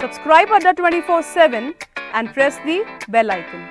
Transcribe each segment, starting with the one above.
Subscribe Adda 24/7 and press the bell icon.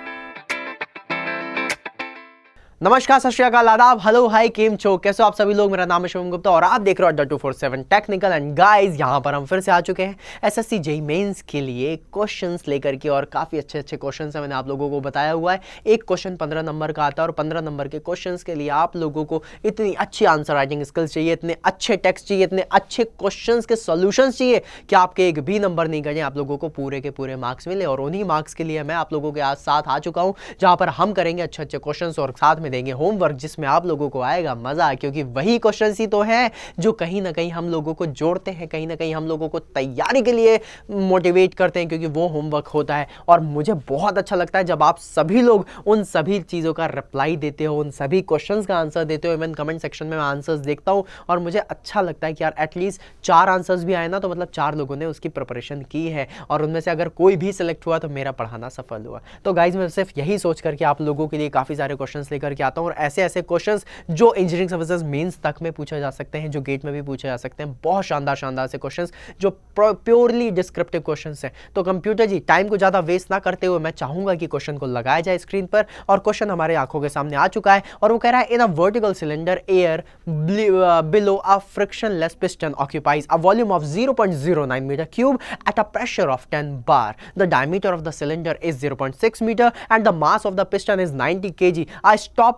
नमस्कार, सत श्री अकाल, आदाब, हेलो, हाय, केम छो, कैसे हो आप सभी लोग। मेरा नाम है शुभम गुप्ता और आप देख रहे हो अड्डा 247 टेक्निकल। एंड गाइस, यहाँ पर हम फिर से आ चुके हैं एसएससी जेईई मेंस के लिए क्वेश्चंस लेकर के, और काफ़ी अच्छे अच्छे क्वेश्चंस हैं। मैंने आप लोगों को बताया हुआ है एक क्वेश्चन 15 नंबर का आता है, और 15 नंबर के क्वेश्चंस के लिए आप लोगों को इतनी अच्छी आंसर राइटिंग स्किल्स चाहिए, इतने अच्छे टेक्स्ट चाहिए, इतने अच्छे क्वेश्चन के सोल्यूशन चाहिए कि आपके एक भी नंबर नहीं कटें, आप लोगों को पूरे के पूरे मार्क्स मिले। और उन्हीं मार्क्स के लिए मैं आप लोगों के आज साथ आ चुका हूँ, जहाँ पर हम करेंगे अच्छे अच्छे क्वेश्चन और साथ में देंगे होमवर्क, जिसमें आप लोगों को आएगा मजा, क्योंकि वही क्वेश्चंस ही तो हैं जो कहीं ना कहीं हम लोगों को जोड़ते हैं, कहीं ना कहीं हम लोगों को तैयारी के लिए मोटिवेट करते हैं, क्योंकि वो होमवर्क होता है। और मुझे बहुत अच्छा लगता है जब आप सभी लोग उन सभी चीज़ों का रिप्लाई देते हो, उन सभी क्वेश्चंस का आंसर देते हो। इवन कमेंट सेक्शन में मैं आंसर्स देखता हूँ और मुझे अच्छा लगता है कि यार एटलीस्ट 4 आंसर्स भी आए ना, तो मतलब 4 लोगों ने उसकी प्रिपरेशन की है, और उनमें से अगर कोई भी सिलेक्ट हुआ तो मेरा पढ़ाना सफल हुआ। तो गाइज, मैं सिर्फ यही सोच करके आप लोगों के लिए काफ़ी सारे क्वेश्चंस लेकर के आता हूँ, और ऐसे ऐसे क्वेश्चंस जो इंजीनियरिंग सर्विसेज मेंस तक में पूछे जा सकते हैं, जो गेट में भी पूछे जा सकते हैं। बहुत शानदार शानदार से क्वेश्चंस जो प्योरली डिस्क्रिप्टिव क्वेश्चंस हैं। तो कंप्यूटर जी, टाइम को ज़्यादा वेस्ट ना करते हुए मैं चाहूंगा कि क्वेश्चन को लगाया जाए स्क्रीन पर। और क्वेश्चन हमारे आंखों के सामने आ चुका है, और वो कह रहा है in a vertical cylinder air below a frictionless piston occupies a volume of 0.09 metre cube at a pressure of 10 bar. The diameter of the cylinder is 0.6 meter and the mass of the piston is 90 kg. A stopper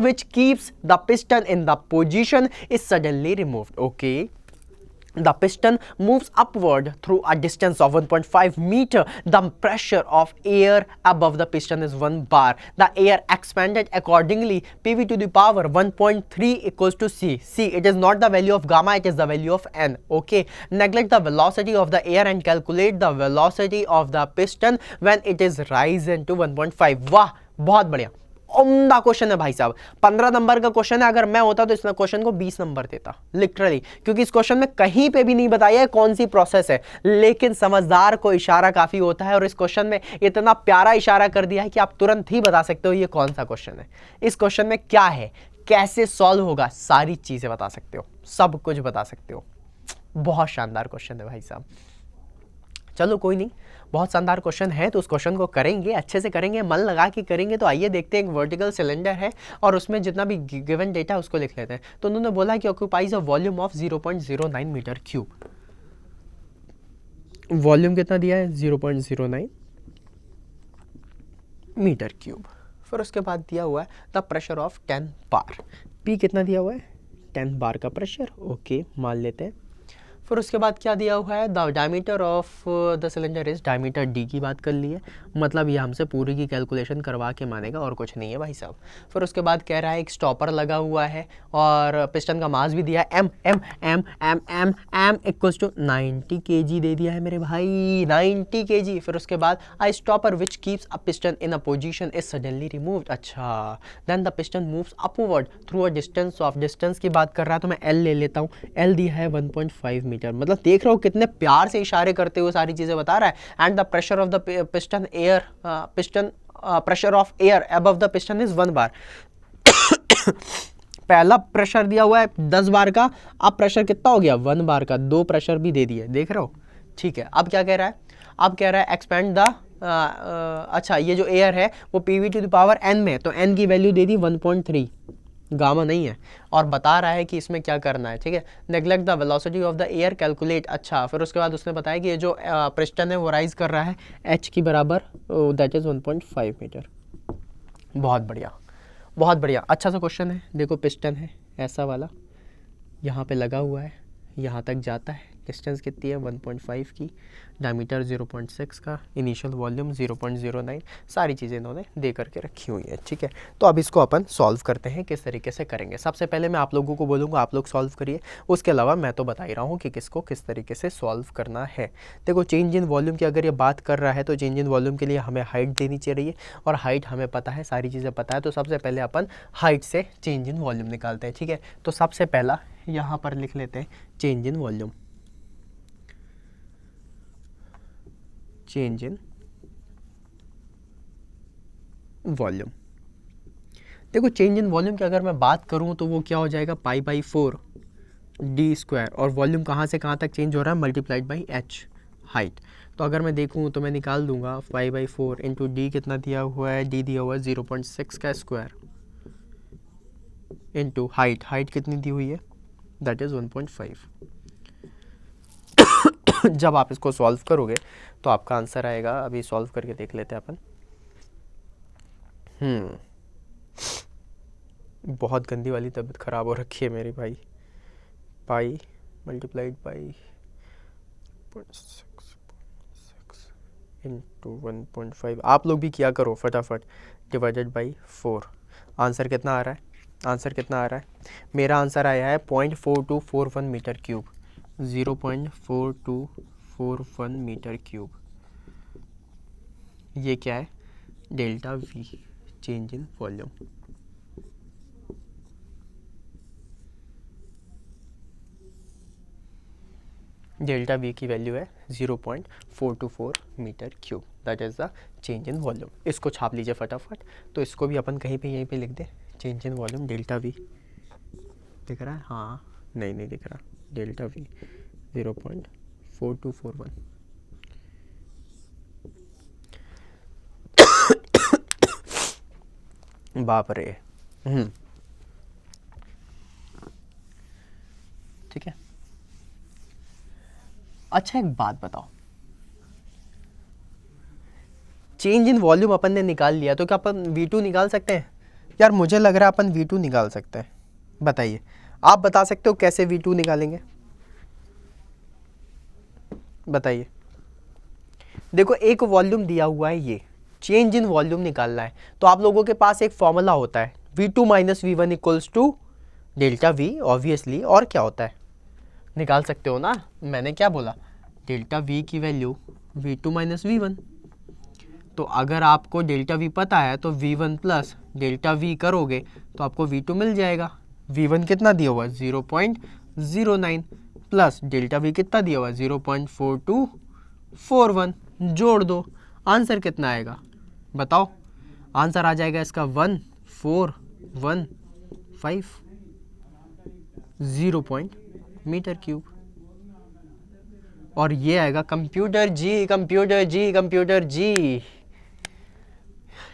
which keeps the piston in the position is suddenly removed. Okay. The piston moves upward through a distance of 1.5 meter. The pressure of air above the piston is 1 bar. The air expanded accordingly. PV to the power 1.3 equals to C. C, it is not the value of gamma, it is the value of N. Okay. Neglect the velocity of the air and calculate the velocity of the piston when it is risen to 1.5. वाह, बहुत बढ़िया, उम्दा question है भाई साहब। 15 number का question है। अगर मैं होता तो इस क्वेश्चन को 20 नंबर देता लिटरली, क्योंकि इस क्वेश्चन में कहीं पे भी नहीं बताया है कौन सी प्रोसेस है, लेकिन समझदार को इशारा काफी होता है, और इस क्वेश्चन में इतना प्यारा इशारा कर दिया है कि आप तुरंत ही बता सकते हो ये कौन सा क्वेश्चन है, इस क्वेश्चन में क्या है, कैसे सॉल्व होगा, सारी चीजें बता सकते हो, सब कुछ बता सकते हो। बहुत शानदार क्वेश्चन है भाई साहब। चलो कोई नहीं, बहुत शानदार क्वेश्चन है, तो उस क्वेश्चन को करेंगे, अच्छे से करेंगे, मन लगा के करेंगे। तो आइए देखते हैं। एक वर्टिकल सिलेंडर है और उसमें जितना भी गिवन डेटा उसको लिख लेते हैं। तो उन्होंने बोला कि occupies a volume of 0.09 metre cube. Volume कितना दिया है? 0.09 मीटर क्यूब। फिर उसके बाद दिया हुआ है the pressure of 10 bar. P कितना दिया हुआ है? 10 बार का प्रेशर। ओके, मान लेते हैं। फिर उसके बाद क्या दिया हुआ है? The diameter of the cylinder is, diameter D की बात कर ली है, मतलब ये हमसे पूरी की कैलकुलेशन करवा के मानेगा, और कुछ नहीं है भाई साहब। फिर उसके बाद कह रहा है एक स्टॉपर लगा हुआ है, और पिस्टन का मास भी दिया है M M M M M M equals to 90 kg दे दिया है मेरे भाई, 90 kg। फिर उसके बाद I stopper which keeps a piston in a position is suddenly removed. अच्छा, then the piston moves upward through a distance of, distance की बात कर रहा है तो मैं एल ले लेता हूँ। एल दिया है 1.5 मीटर। मतलब देख रहे हो कितने प्यार से इशारे करते हुए सारी चीजें बता रहा है। And the pressure of the piston air, piston pressure of air above the piston is 1 बार। पहला प्रेशर दिया हुआ है 10 बार का, अब प्रेशर कितना हो गया? 1 बार का। 2 प्रेशर भी दे दिए, देख रहे हो। ठीक है, अब क्या कह रहा है? अब कह रहा है एक्सपेंड द, अच्छा ये जो एयर है वो PV to the power n में, तो एन की वैल्यू दे दी 1.3, गामा नहीं है, और बता रहा है कि इसमें क्या करना है। ठीक है, neglect the velocity of the air, calculate. अच्छा, फिर उसके बाद उसने बताया कि ये जो पिस्टन है वो राइज कर रहा है एच की बराबर, दैट इज 1.5 मीटर। बहुत बढ़िया, बहुत बढ़िया, अच्छा सा क्वेश्चन है। देखो पिस्टन है ऐसा वाला, यहाँ पे लगा हुआ है, यहाँ तक जाता है, डिस्टेंस कितनी है? 1.5 की, डायमीटर 0.6 का, इनिशियल वॉल्यूम 0.09, सारी चीज़ें इन्होंने दे करके रखी हुई है। ठीक है, तो अब इसको अपन सॉल्व करते हैं, किस तरीके से करेंगे। सबसे पहले मैं आप लोगों को बोलूँगा आप लोग सॉल्व करिए, उसके अलावा मैं तो बता ही रहा हूँ कि किसको किस तरीके से सॉल्व करना है। देखो, चेंज इन वॉल्यूम की अगर ये बात कर रहा है तो चेंज इन वॉल्यूम के लिए हमें हाइट देनी चाहिए, और हाइट हमें पता है, सारी चीज़ें पता है। तो सबसे पहले अपन हाइट से चेंज इन वॉल्यूम निकालते हैं। ठीक है, तो सबसे पहला यहाँ पर लिख लेते हैं change in volume. Change in volume, देखो चेंज इन वॉल्यूम की अगर मैं बात करूं तो वो क्या हो जाएगा? पाई/4 d², और वॉल्यूम कहाँ से कहाँ तक चेंज हो रहा है? Multiplied by h। हाइट। तो अगर मैं देखूँ तो मैं निकाल दूंगा 5/4 इंटू डी कितना दिया हुआ है, डी दिया हुआ है 0.6 का स्क्वायर इंटू हाइट, हाइट कितनी दी हुई है दैट इज़ 1.5। जब आप इसको सॉल्व करोगे तो आपका आंसर आएगा, अभी सॉल्व करके देख लेते हैं अपन। बहुत गंदी वाली तबीयत ख़राब हो रखी है मेरी भाई। पाई मल्टीप्लाइड बाई 0.6 इंटू 1.5, आप लोग भी किया करो फटाफट, डिवाइडेड बाई 4। आंसर कितना आ रहा है, आंसर कितना आ रहा है? मेरा आंसर आया है 0.4241 मीटर क्यूब, 0.4241 मीटर क्यूब। ये क्या है? Delta V, change in volume. Delta V की वैल्यू है 0.424 metre cube, that is the change in volume. इसको छाप लीजिए फटाफट। तो इसको भी अपन कहीं पे यहीं पे लिख दें, change in volume delta we. दिख रहा है? हाँ, नहीं दिख रहा। Delta we 0.4241। बाप रे। ठीक है। अच्छा एक बात बताओ, चेंज इन वॉल्यूम अपन ने निकाल लिया तो क्या अपन V2 निकाल सकते हैं? यार मुझे लग रहा है अपन V2 निकाल सकते हैं। बताइए, आप बता सकते हो कैसे V2 निकालेंगे? बताइए। देखो एक वॉल्यूम दिया हुआ है, ये चेंज इन वॉल्यूम निकालना है तो आप लोगों के पास एक फॉर्मूला होता है V2 minus V1 equals to delta V obviously. और क्या होता है, निकाल सकते हो ना। मैंने क्या बोला, डेल्टा V की वैल्यू V2 माइनस V1। तो अगर आपको डेल्टा V पता है तो V1 प्लस डेल्टा V करोगे तो आपको V2 मिल जाएगा। V1 कितना दिया हुआ है 0.09 प्लस डेल्टा V कितना दिया हुआ है 0.4241, जोड़ दो, आंसर कितना आएगा बताओ? आंसर आ जाएगा इसका 1415 0 मीटर क्यूब। और ये आएगा कंप्यूटर जी, कंप्यूटर जी, कंप्यूटर जी,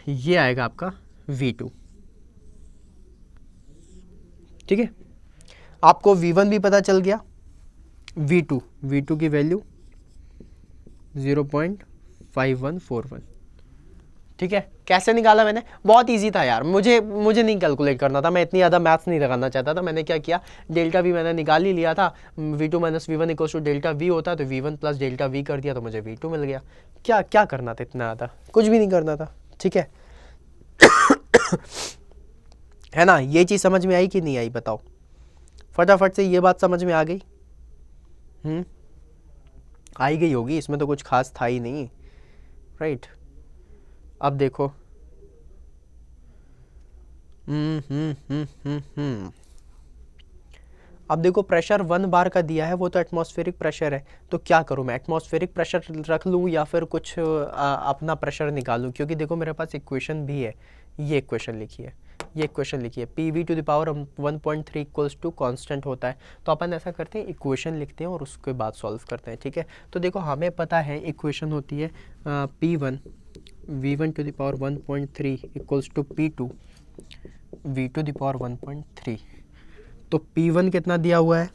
ये आएगा आपका V2। ठीक है, आपको V1 भी पता चल गया, V2 की वैल्यू 0.5141। ठीक है, कैसे निकाला मैंने? बहुत इजी था यार, मुझे नहीं कैलकुलेट करना था, मैं इतनी ज़्यादा मैथ्स नहीं लगाना चाहता था। मैंने क्या किया, डेल्टा V मैंने निकाल ही लिया था। V2 minus V1 equals to delta V होता तो V1 प्लस डेल्टा V कर दिया तो मुझे V2 मिल गया। क्या करना था इतना ज़्यादा? कुछ भी नहीं करना था। ठीक है है ना? ये चीज़ समझ में आई कि नहीं आई बताओ फटाफट से। ये बात समझ में आ गई? आई गई होगी, इसमें तो कुछ खास था ही नहीं, राइट? अब देखो, अब देखो प्रेशर 1 बार का दिया है, वो तो एटमॉस्फेरिक प्रेशर है। तो क्या करूँ मैं, एटमॉस्फेरिक प्रेशर रख लूँ या फिर कुछ अपना प्रेशर निकालूँ? क्योंकि देखो मेरे पास इक्वेशन भी है, ये इक्वेशन लिखी है, ये इक्वेशन लिखी है, PV to the power 1.3 equals to constant होता है। तो अपन ऐसा करते हैं, इक्वेशन लिखते हैं और उसके बाद सॉल्व करते हैं। ठीक है, तो देखो हमें पता है इक्वेशन होती है P1 V1 to the power 1.3 equals to P2 V to the power 1.3। तो P1 कितना दिया हुआ है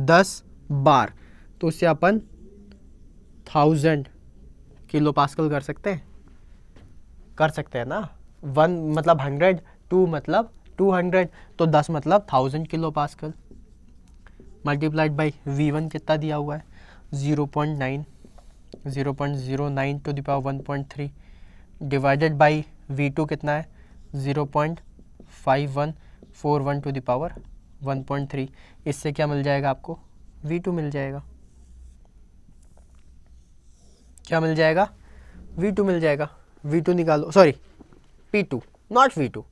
10 बार, तो उससे अपन 1000 किलो पास्कल कर सकते हैं, ना। 1 मतलब 100, 2 मतलब 200, तो 10 मतलब 1000 kilo pascal multiplied by V1 कितना दिया हुआ है 0.09 to the power 1.3 divided by V2 कितना है 0.5141 टू द पावर 1.3। इससे क्या मिल जाएगा आपको? V2 मिल जाएगा। क्या मिल जाएगा? V2 मिल जाएगा। V2 निकालो, sorry P2 not V2,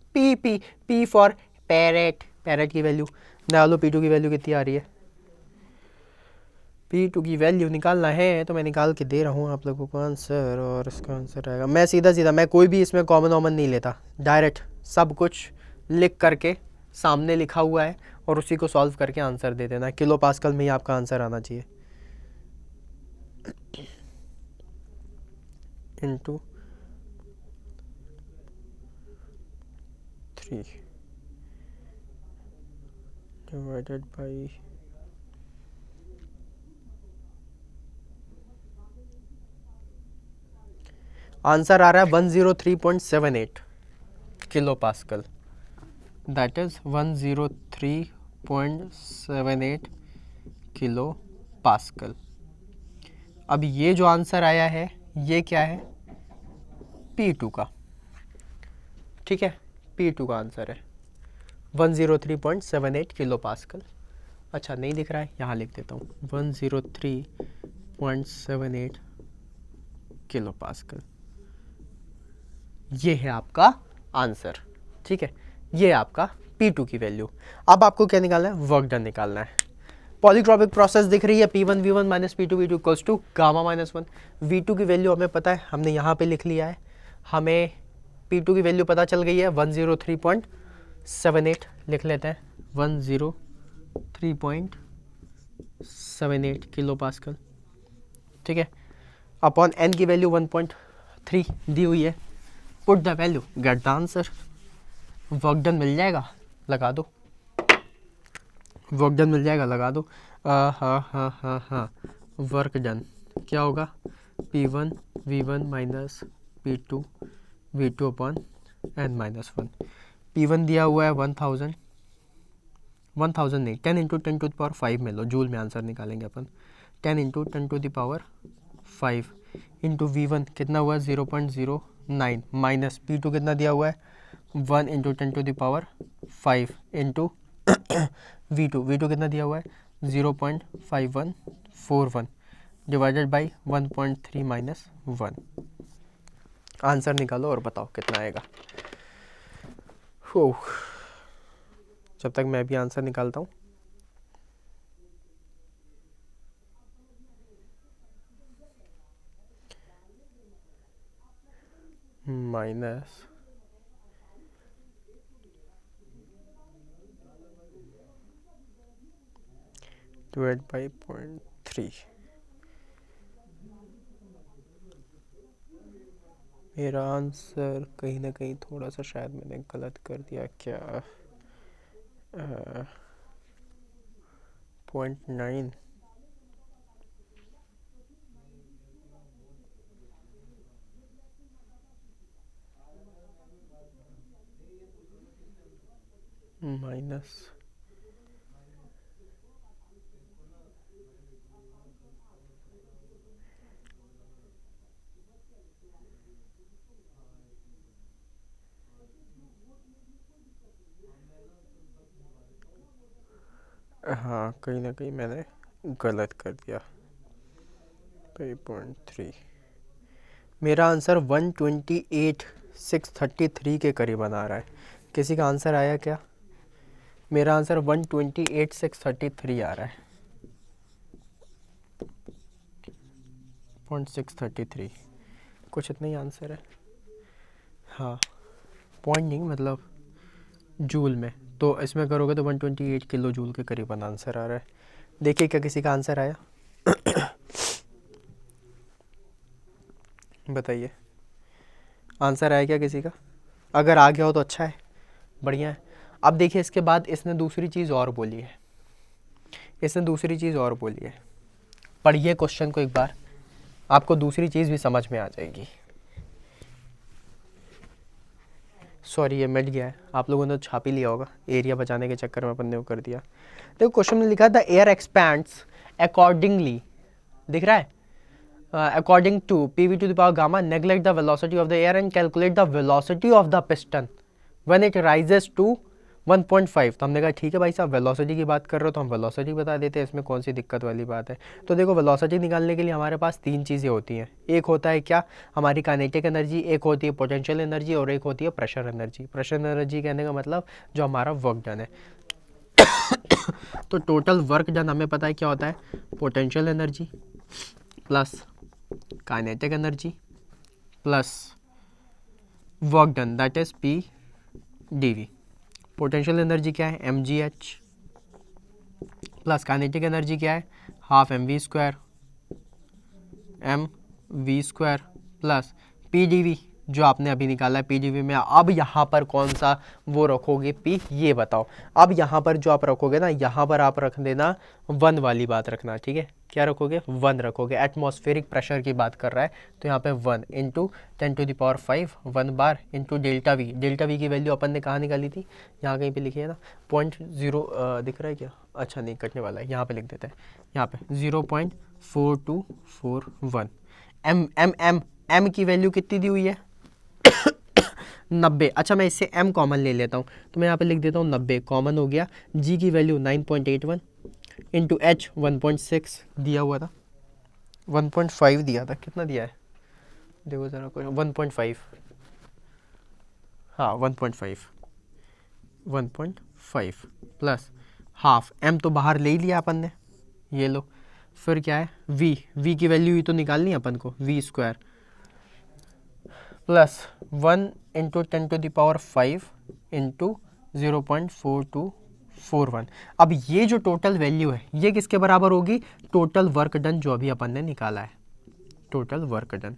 P for parrot, parrot की वैल्यू निकालो। P2 की वैल्यू कितनी आ रही है? P2 की वैल्यू निकालना है तो मैं निकाल के दे रहा हूँ आप लोगों को आंसर, और इसका आंसर आएगा, मैं सीधा मैं कोई भी इसमें कॉमन वॉमन नहीं लेता, डायरेक्ट सब कुछ लिख करके सामने लिखा हुआ है और उसी को सॉल्व करके आंसर दे देना। किलो पास्कल में ही आपका आंसर आना चाहिए। इंटू 3 डिवाइडेड बाई आंसर आ रहा है 103.78 kilo pascal. That is 103.78 kilo pascal. अब ये जो आंसर आया है ये क्या है? P2 का, ठीक है, P2 का आंसर है 103.78 किलो पास्कल। अच्छा नहीं दिख रहा है, यहाँ लिख देता हूँ 103.78 किलो पास्कल। ये है आपका आंसर, ठीक है, ये है आपका P2 की वैल्यू। अब आपको क्या निकालना है? वर्क डन निकालना है। पॉलीट्रॉपिक प्रोसेस दिख रही है P1 V1 minus P2 V2 equals to gamma minus 1। V2 की वैल्यू हमें पता है, हमने यहाँ पे लिख लिया है। हमें P2 की वैल्यू पता चल गई है 103.78 लिख लेते हैं, 103.78 किलो पास्कल, ठीक है। अपॉन n की वैल्यू 1.3 दी हुई है। Put the value, get the answer. Work done मिल जाएगा, लगा दो। वर्क डन मिल जाएगा, लगा दो। हाँ, वर्क डन क्या होगा? P1 V1 minus P2 V2 upon n minus 1। P1 दिया हुआ है 1000 नहीं, 10 इंटू 10 टू द पावर 5 में लो, जूल में आंसर निकालेंगे अपन। 10 into 10 to the power 5 into V1 कितना हुआ? 0.09 माइनस P2 कितना दिया हुआ है? 1 into 10 to the power 5 into V2 कितना दिया हुआ है? 0.5141 डिवाइडेड बाई 1.3 माइनस 1। आंसर निकालो और बताओ कितना आएगा। जब तक मैं भी आंसर निकालता हूँ। Minus divide by 0.3। मेरा आंसर कहीं ना कहीं थोड़ा सा शायद मैंने गलत कर दिया क्या? 0.9 माइनस हाँ, कहीं ना कहीं मैंने गलत कर दिया। 3.3। मेरा आंसर 128,633 के करीब बना रहा है। किसी का आंसर आया क्या? मेरा आंसर 128,633 आ रहा है। 0.633 कुछ इतना ही आंसर है। हाँ, पॉइंट नहीं, मतलब जूल में, तो इसमें करोगे तो 128 किलो जूल के करीबन आंसर आ रहा है। देखिए क्या किसी का आंसर आया? बताइए, आंसर आया क्या किसी का? अगर आ गया हो तो अच्छा है, बढ़िया है। अब देखिए इसके बाद इसने दूसरी चीज़ और बोली है, पढ़िए क्वेश्चन को एक बार, आपको दूसरी चीज़ भी समझ में आ जाएगी। सॉरी, ये मिट गया है, आप लोगों ने छाप ही लिया होगा, एरिया बचाने के चक्कर में अपन ने वो कर दिया। देखो क्वेश्चन में लिखा था एयर एक्सपैंड्स अकॉर्डिंगली, दिख रहा है, according to PV to the power gamma, neglect the velocity of the air and calculate the velocity of the piston when it rises to 1.5। तो हमने कहा ठीक है भाई साहब, वेलोसिटी की बात कर रहे हो तो हम वेलोसिटी बता देते हैं, इसमें कौन सी दिक्कत वाली बात है। तो देखो वेलोसिटी निकालने के लिए हमारे पास तीन चीज़ें होती हैं। एक होता है क्या? हमारी काइनेटिक एनर्जी, एक होती है पोटेंशियल एनर्जी और एक होती है प्रेशर एनर्जी। प्रेशर एनर्जी कहने का मतलब जो हमारा वर्क डन है। तो टोटल वर्क डन हमें पता है क्या होता है? Potential energy plus kinetic energy plus work done, that is P dV। Potential energy क्या है? mgh प्लस काइनेटिक एनर्जी क्या है? Half mv square plus PDV जो आपने अभी निकाला है, पीडीवी में अब यहाँ पर कौन सा वो रखोगे पी, ये बताओ। अब यहाँ पर जो आप रखोगे ना, यहाँ पर आप रख देना 1 वाली बात रखना, ठीक है। क्या रखोगे? 1 रखोगे। एटमॉस्फेरिक प्रेशर की बात कर रहा है तो यहाँ पे 1 into 10⁵ 1 bar into delta V. Delta V की वैल्यू अपन ने कहाँ निकाली थी? यहाँ कहीं पे लिखी है ना, 0.0 दिख रहा है क्या? अच्छा नहीं, कटने वाला है, यहाँ पे लिख देते हैं। यहाँ पे 0.4241 एम की वैल्यू कितनी दी हुई है? 90। अच्छा मैं इससे m कॉमन ले लेता हूँ तो मैं यहाँ पे लिख देता हूँ 90 कॉमन हो गया। g की वैल्यू 9.81 इंटू h 1.6 दिया हुआ था, 1.5 दिया था, कितना दिया है देखो ज़रा, कोई 1.5, हाँ 1.5 प्लस हाफ m तो बाहर ले ही लिया अपन ने, ये लो। फिर क्या है? v की वैल्यू ही तो निकालनी है अपन को, v² प्लस 1 इंटू 10⁵ इंटू 0.4241। अब ये जो टोटल वैल्यू है ये किसके बराबर होगी? टोटल वर्क डन जो अभी अपन ने निकाला है, टोटल वर्क डन।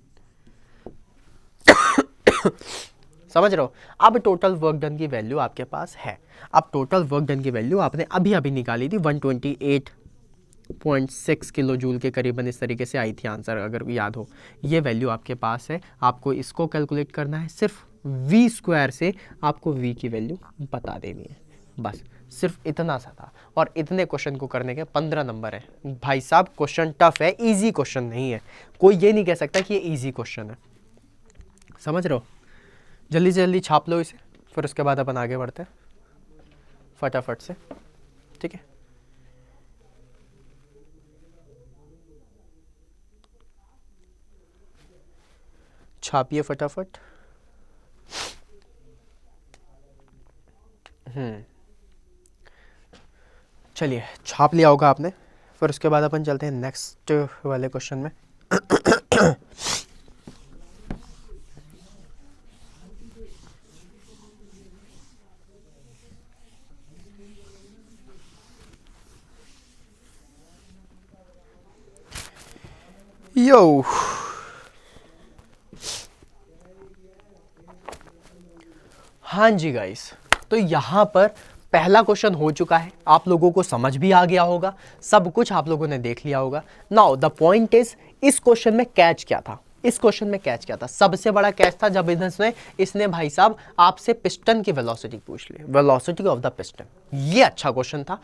समझ रहे हो? अब टोटल वर्क डन की वैल्यू आपके पास है। अब टोटल वर्क डन की वैल्यू आपने अभी अभी निकाली थी, 128.6 किलो जूल के करीबन इस तरीके से आई थी आंसर, अगर याद हो। ये वैल्यू आपके पास है, आपको इसको कैलकुलेट करना है, सिर्फ v² से आपको v की वैल्यू बता देनी है, बस सिर्फ इतना सा था। और इतने क्वेश्चन को करने के 15 नंबर है। भाई साहब क्वेश्चन टफ है, इजी क्वेश्चन नहीं है। कोई ये नहीं कह सकता कि ये इजी क्वेश्चन है, समझ रहे हो? जल्दी से जल्दी छाप लो इसे, फिर उसके बाद अपन आगे बढ़ते हैं फटाफट से, ठीक है। छापिए फटाफट। चलिए छाप लिया होगा आपने, फिर उसके बाद अपन चलते हैं नेक्स्ट वाले क्वेश्चन में। यो हाँ जी गाइस, तो यहाँ पर पहला क्वेश्चन हो चुका है, आप लोगों को समझ भी आ गया होगा, सब कुछ आप लोगों ने देख लिया होगा। नाउ द पॉइंट इज, इस क्वेश्चन में कैच क्या था? इस क्वेश्चन में कैच क्या था? सबसे बड़ा कैच था जब इसने भाई साहब आपसे पिस्टन की वेलोसिटी पूछ ली, वेलोसिटी ऑफ द पिस्टन। ये अच्छा क्वेश्चन था,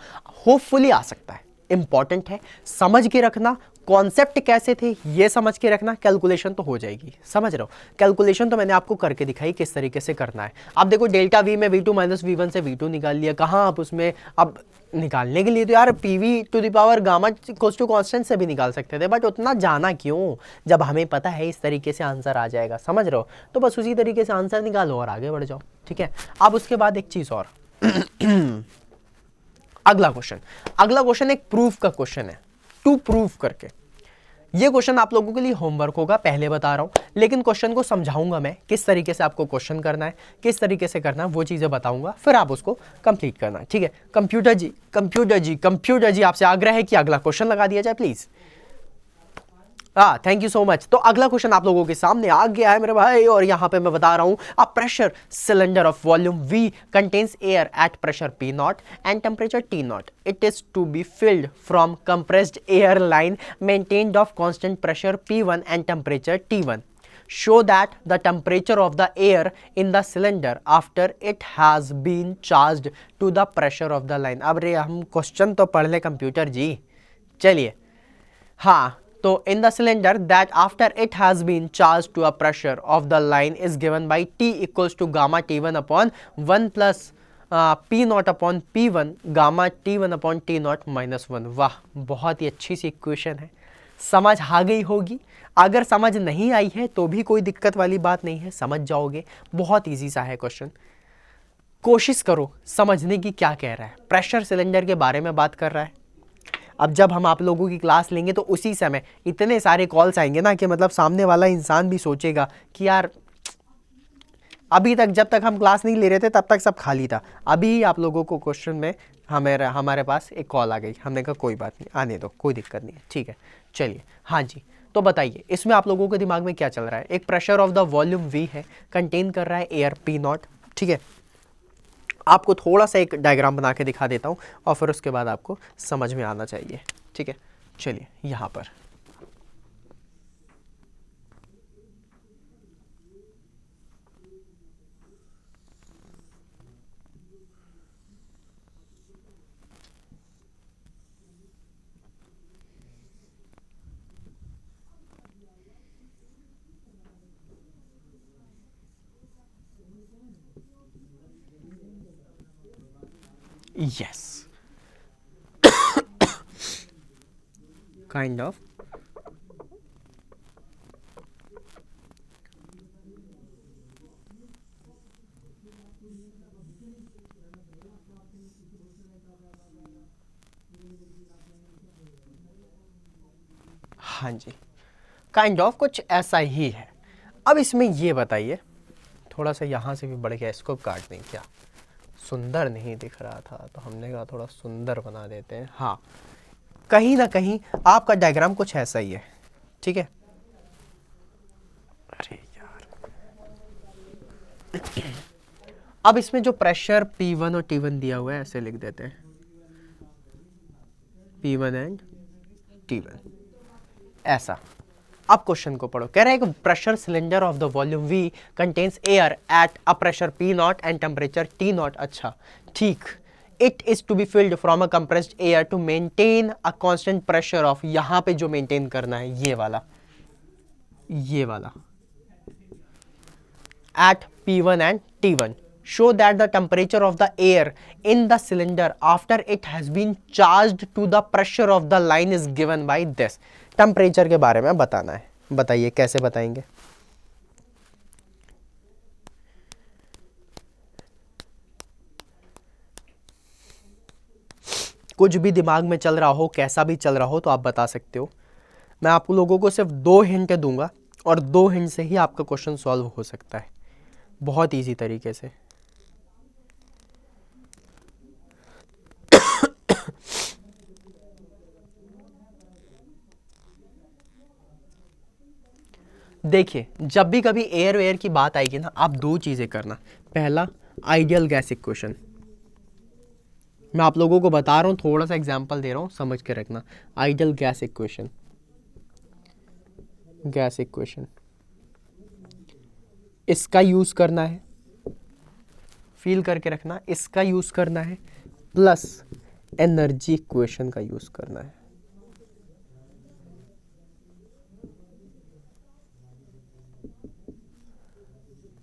होपफुली आ सकता है, इंपॉर्टेंट है, समझ के रखना। कॉन्सेप्ट कैसे थे ये समझ के रखना, कैलकुलेशन तो हो जाएगी, समझ रहे हो? कैलकुलेशन तो मैंने आपको करके दिखाई किस तरीके से करना है। अब देखो डेल्टा वी में v2 माइनस v1 से v2 निकाल लिया, कहाँ आप उसमें अब निकालने के लिए तो यार pv to the power gamma equals to constant से भी निकाल सकते थे, बट उतना जाना क्यों जब हमें पता है इस तरीके से आंसर आ जाएगा, समझ रहे हो? तो बस उसी तरीके से आंसर निकालो और आगे बढ़ जाओ, ठीक है। अब उसके बाद एक चीज और अगला क्वेश्चन एक प्रूफ का क्वेश्चन है, टू प्रूफ करके। ये क्वेश्चन आप लोगों के लिए होमवर्क होगा, पहले बता रहा हूं, लेकिन क्वेश्चन को समझाऊंगा मैं, किस तरीके से आपको क्वेश्चन करना है, किस तरीके से करना है, वो चीजें बताऊंगा, फिर आप उसको कंप्लीट करना, ठीक है। कंप्यूटर जी आपसे आग्रह है कि अगला क्वेश्चन लगा दिया जाए please. Thank you so much. तो अगला क्वेश्चन आप लोगों के सामने आ गया है मेरे भाई, और यहां पे मैं बता रहा हूं, a pressure cylinder of volume V contains air at pressure P0 and temperature T0. It is to be filled from compressed air line maintained of constant pressure P1 and temperature T1. Show that the temperature of the air in the cylinder after it has been charged to the pressure of the line. अब रे हम question तो पढ़ ले computer जी, चलिए। हाँ, तो in the cylinder that after it has been charged to a pressure of the line is given by T equals to gamma T1 upon 1 plus P0 upon P1 gamma T1 upon T0 minus 1। वाह, बहुत ही अच्छी सी equation है, समझ आ गई होगी। अगर समझ नहीं आई है तो भी कोई दिक्कत वाली बात नहीं है, समझ जाओगे, बहुत इजी सा है क्वेश्चन। कोशिश करो समझने की, क्या कह रहा है, प्रेशर सिलेंडर के बारे में बात कर रहा है। अब जब हम आप लोगों की क्लास लेंगे तो उसी समय इतने सारे कॉल्स आएंगे ना कि मतलब सामने वाला इंसान भी सोचेगा कि यार अभी तक जब तक हम क्लास नहीं ले रहे थे तब तक सब खाली था, अभी आप लोगों को क्वेश्चन में हमारे पास एक कॉल आ गई, हमने कहा कोई बात नहीं, आने दो, कोई दिक्कत नहीं है, ठीक है। चलिए हाँ जी, तो बताइए इसमें आप लोगों के दिमाग में क्या चल रहा है? एक pressure of the volume V है, कंटेन कर रहा है एयर P0, ठीक है। आपको थोड़ा सा एक डायग्राम बना के दिखा देता हूँ और फिर उसके बाद आपको समझ में आना चाहिए, ठीक है। चलिए यहाँ पर यस, काइंड ऑफ हाँ जी, काइंड ऑफ कुछ ऐसा ही है। अब इसमें ये बताइए, थोड़ा सा यहाँ से भी बढ़ गया, इसको काट दें क्या? सुंदर नहीं दिख रहा था तो हमने कहा थोड़ा सुंदर बना देते हैं। हाँ, कहीं ना कहीं आपका डायग्राम कुछ ऐसा ही है, ठीक है। अरे यार, अब इसमें जो प्रेशर P1 और T1 दिया हुआ है ऐसे लिख देते हैं, P1 एंड T1, ऐसा। अब क्वेश्चन को पढ़ो, कह रहा है कि pressure cylinder of the volume V contains air at a pressure P0 and temperature T0। अच्छा, ठीक। It is to be filled from a compressed air to maintain a constant pressure of, यहां पे जो मेंटेन करना है ये वाला at P1 and T1, show that the temperature of the air in the cylinder after it has been charged to the pressure of the line is given by this। Temperature के बारे में बताना है, बताइए कैसे बताएंगे? कुछ भी दिमाग में चल रहा हो, कैसा भी चल रहा हो, तो आप बता सकते हो। मैं आप लोगों को सिर्फ 2 हिंट दूंगा और 2 हिंट से ही आपका क्वेश्चन सॉल्व हो सकता है बहुत इजी तरीके से। देखिए, जब भी कभी एयर वेयर की बात आएगी ना, आप 2 चीजें करना। पहला, आइडियल गैस इक्वेशन, मैं आप लोगों को बता रहा हूं, थोड़ा सा एग्जांपल दे रहा हूं, समझ के रखना। आइडियल गैस इक्वेशन, इसका यूज करना है, फील करके रखना, इसका यूज करना है, प्लस एनर्जी इक्वेशन का यूज करना है।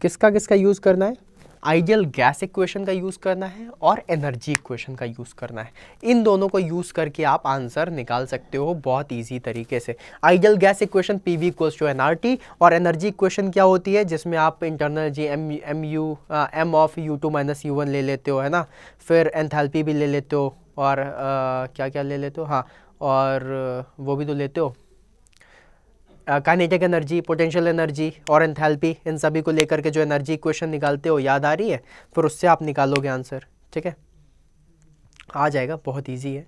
किसका किसका यूज करना है? आइडियल गैस इक्वेशन का यूज करना है और एनर्जी इक्वेशन का यूज करना है। इन दोनों को यूज करके आप आंसर निकाल सकते हो बहुत इजी तरीके से। Ideal gas equation PV equals to nRT, और एनर्जी इक्वेशन क्या होती है, जिसमें आप internal energy m of U2 minus U1 ले लेते हो, है ना। फिर एंथैल्पी भी ले लेते हो, और क्या क्या ले लेते हो, हाँ, और वो भी तो लेते हो, काइनेटिक एनर्जी, पोटेंशियल एनर्जी और एंथैल्पी, इन सभी को लेकर के जो एनर्जी इक्वेशन निकालते हो, याद आ रही है? फिर उससे आप निकालोगे आंसर, ठीक है, आ जाएगा, बहुत इजी है।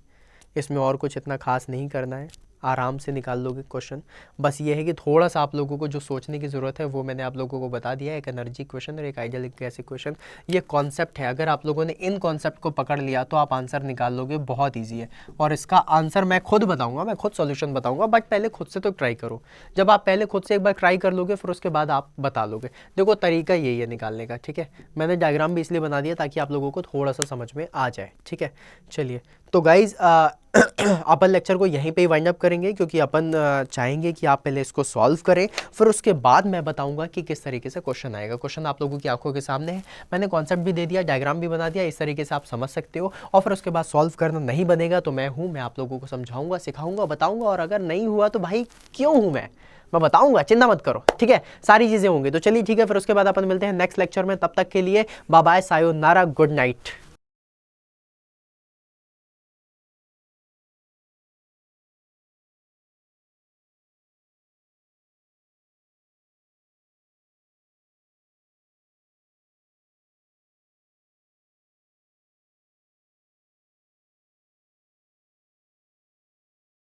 इसमें और कुछ इतना खास नहीं करना है, आराम से निकाल लोगे क्वेश्चन। बस ये है कि थोड़ा सा आप लोगों को जो सोचने की ज़रूरत है वो मैंने आप लोगों को बता दिया है। एक एनर्जी इक्वेशन और एक आइडियल गैस इक्वेशन, ये कॉन्सेप्ट है। अगर आप लोगों ने इन कॉन्सेप्ट को पकड़ लिया तो आप आंसर निकाल लोगे, बहुत ईजी है। और इसका आंसर मैं खुद बताऊँगा, मैं खुद सोल्यूशन बताऊँगा, बट पहले खुद से तो ट्राई करो। जब आप पहले खुद से एक बार ट्राई कर लोगे फिर उसके बाद आप बता लोगे। देखो, तरीका यही है निकालने का, ठीक है। मैंने डायग्राम भी इसलिए बना दिया ताकि आप लोगों को थोड़ा सा समझ में आ जाए, ठीक है। चलिए, तो गाइज अपन लेक्चर को यहीं पे ही वाइंड अप करेंगे, क्योंकि अपन चाहेंगे कि आप पहले इसको सॉल्व करें, फिर उसके बाद मैं बताऊंगा कि किस तरीके से क्वेश्चन आएगा। क्वेश्चन आप लोगों की आंखों के सामने है, मैंने कॉन्सेप्ट भी दे दिया, डायग्राम भी बना दिया, इस तरीके से आप समझ सकते हो। और फिर उसके बाद सॉल्व करना नहीं बनेगा तो मैं हूँ, मैं आप लोगों को समझाऊंगा, सिखाऊंगा, बताऊंगा। और अगर नहीं हुआ तो भाई क्यों हूँ मैं बताऊंगा, चिंता मत करो, ठीक है। सारी चीजें होंगी। तो चलिए ठीक है, फिर उसके बाद अपन मिलते हैं नेक्स्ट लेक्चर में। तब तक के लिए bye bye, sayonara, good night.